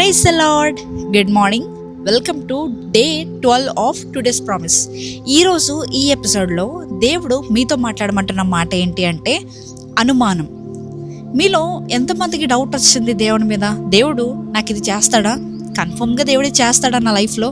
Praise the Lord. Good morning. Welcome to day 12 of today's promise. ఈరోజు ఈ ఎపిసోడ్లో దేవుడు మీతో మాట్లాడమంటున్న మాట ఏంటి అంటే అనుమానం. మీలో ఎంతమందికి డౌట్ వచ్చింది దేవుడి మీద? దేవుడు నాకు ఇది చేస్తాడా? కన్ఫర్మ్గా దేవుడే చేస్తాడా నా లైఫ్లో,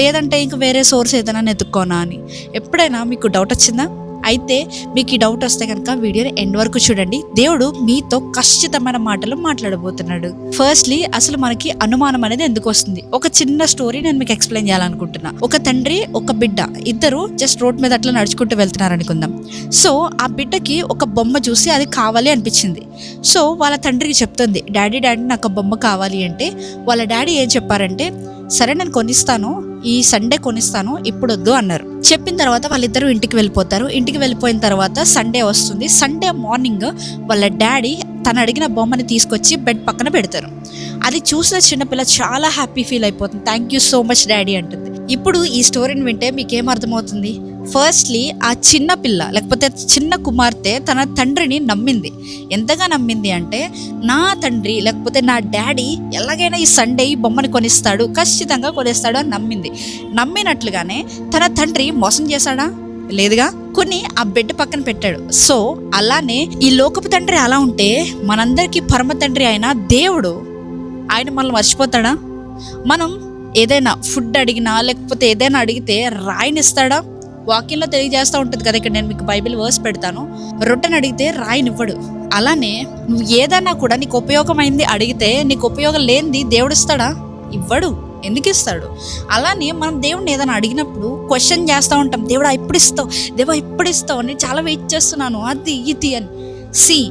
లేదంటే ఇంక వేరే సోర్స్ ఏదైనా ఎత్తుక్కోనా అని ఎప్పుడైనా మీకు డౌట్ వచ్చిందా? అయితే మీకు ఈ డౌట్ వస్తే కనుక వీడియోని ఎండ్ వరకు చూడండి. దేవుడు మీతో ఖచ్చితమైన మాటలు మాట్లాడబోతున్నాడు. ఫస్ట్లీ అసలు మనకి అనుమానం అనేది ఎందుకు వస్తుంది? ఒక చిన్న స్టోరీ నేను మీకు ఎక్స్ప్లెయిన్ చేయాలనుకుంటున్నా. ఒక తండ్రి ఒక బిడ్డ ఇద్దరు జస్ట్ రోడ్ మీద అట్లా నడుచుకుంటూ వెళ్తున్నారు అనుకుందాం. సో ఆ బిడ్డకి ఒక బొమ్మ చూసి అది కావాలి అనిపించింది. సో వాళ్ళ తండ్రికి చెప్తుంది, డాడీ నాకు ఒక బొమ్మ కావాలి అంటే వాళ్ళ డాడీ ఏం చెప్పారంటే, సరే నేను కొనిస్తాను, ఈ సండే కొనిస్తాను, ఇప్పుడు వద్దు అన్నారు. చెప్పిన తర్వాత వాళ్ళిద్దరూ ఇంటికి వెళ్ళిపోతారు. ఇంటికి వెళ్ళిపోయిన తర్వాత సండే వస్తుంది. సండే మార్నింగ్ వాళ్ళ డాడీ తను అడిగిన బొమ్మని తీసుకొచ్చి బెడ్ పక్కన పెడతారు. అది చూసిన చిన్నపిల్ల చాలా హ్యాపీ ఫీల్ అయిపోతుంది. Thank you so much daddy అంటుంది. ఇప్పుడు ఈ స్టోరీని వింటే మీకేం అర్థమవుతుంది? ఫస్ట్లీ ఆ చిన్న పిల్ల లేకపోతే చిన్న కుమార్తె తన తండ్రిని నమ్మింది. ఎంతగా నమ్మింది అంటే, నా తండ్రి లేకపోతే నా డాడీ ఎలాగైనా ఈ సండే ఈ బొమ్మని కొనిస్తాడు, ఖచ్చితంగా కొనిస్తాడు అని నమ్మింది. నమ్మినట్లుగానే తన తండ్రి మోసం చేశాడా? లేదుగా. కొన్ని ఆ బెడ్ పక్కన పెట్టాడు. సో అలానే ఈ లోకపు తండ్రి అలా ఉంటే మనందరికీ పరమ తండ్రి అయిన దేవుడు ఆయన మనల్ని మర్చిపోతాడా? మనం ఏదైనా ఫుడ్ అడిగినా లేకపోతే ఏదైనా అడిగితే రాయినిస్తాడా? వాక్యంలో తెలియజేస్తూ ఉంటుంది కదా. ఇక్కడ నేను మీకు బైబిల్ వర్స్ పెడతాను. రొట్టెని అడిగితే రాయినివ్వడు. అలానే నువ్వు ఏదైనా కూడా నీకు ఉపయోగమైంది అడిగితే నీకు ఉపయోగం లేనిది దేవుడు ఇస్తాడా? ఇవ్వడు. ఎందుకు ఇస్తాడు? అలానే మనం దేవుడిని ఏదైనా అడిగినప్పుడు క్వశ్చన్ చేస్తూ ఉంటాం, దేవుడా ఎప్పుడు ఇస్తావు, దేవా ఎప్పుడు ఇస్తావు, నేను చాలా వెయిట్ చేస్తున్నాను, అది ఇది అని.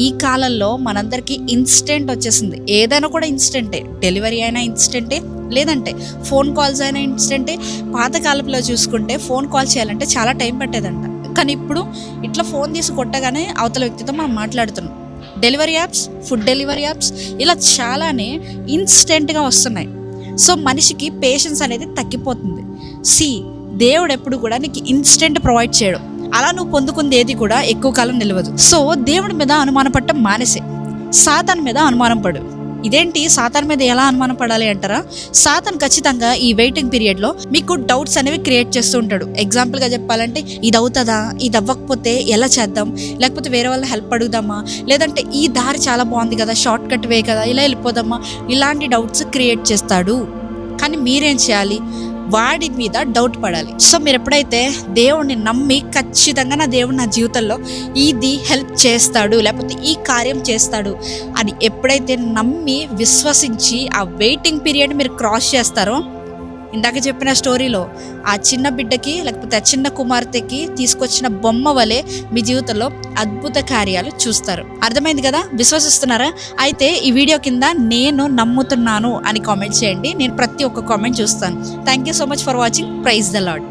ఈ కాలంలో మనందరికీ ఇన్స్టెంట్ వచ్చేసింది. ఏదైనా కూడా ఇన్స్టెంటే. డెలివరీ అయినా ఇన్స్టెంటే, లేదంటే ఫోన్ కాల్స్ అయినా ఇన్స్టెంటే. పాతకాలంలో చూసుకుంటే ఫోన్ కాల్ చేయాలంటే చాలా టైం పట్టేదంట. కానీ ఇప్పుడు ఇట్లా ఫోన్ తీసి కొట్టగానే అవతల వ్యక్తితో మనం మాట్లాడుతున్నాం. Delivery apps, food delivery apps ఇలా చాలానే ఇన్స్టెంట్గా వస్తున్నాయి. సో మనిషికి పేషెన్స్ అనేది తగ్గిపోతుంది. దేవుడు ఎప్పుడు కూడా నీకు ఇన్స్టెంట్ ప్రొవైడ్ చేయడం, అలా నువ్వు పొందుకుంది ఏది కూడా ఎక్కువ కాలం నిలవదు. సో దేవుడి మీద అనుమానం పడటం మానేసే, సాతాన్ మీద అనుమానం పడు. ఇదేంటి సాతాన్ మీద ఎలా అనుమానం పడాలి అంటారా? సాతాన్ ఖచ్చితంగా ఈ వెయిటింగ్ పీరియడ్లో మీకు డౌట్స్ అనేవి క్రియేట్ చేస్తూ ఉంటాడు. ఎగ్జాంపుల్గా చెప్పాలంటే, ఇది అవుతుందా, ఇది అవ్వకపోతే ఎలా చేద్దాం, లేకపోతే వేరే వాళ్ళ హెల్ప్ అడుగుదామా, లేదంటే ఈ దారి చాలా బాగుంది కదా, షార్ట్ కట్ వే కదా, ఇలా వెళ్ళిపోదామా, ఇలాంటి డౌట్స్ క్రియేట్ చేస్తాడు. కానీ మీరేం చేయాలి? వాడి మీద డౌట్ పడాలి. సో మీరు ఎప్పుడైతే దేవుడిని నమ్మి ఖచ్చితంగా నా దేవుడు నా జీవితంలో ఇది హెల్ప్ చేస్తాడు లేకపోతే ఈ కార్యం చేస్తాడు అని ఎప్పుడైతే నమ్మి విశ్వసించి ఆ వెయిటింగ్ పీరియడ్ మీరు క్రాస్ చేస్తారో, ఇందాక చెప్పిన స్టోరీలో ఆ చిన్న బిడ్డకి లేకపోతే ఆ చిన్న కుమార్తెకి తీసుకొచ్చిన బొమ్మ వలె మీ జీవితంలో అద్భుత కార్యాలు చూస్తారు. అర్థమైంది కదా? విశ్వసిస్తున్నారా? అయితే ఈ వీడియో కింద నేను నమ్ముతున్నాను అని కామెంట్ చేయండి. నేను ప్రతి ఒక్క కామెంట్ చూస్తాను. Thank you so much for watching. Praise the lord.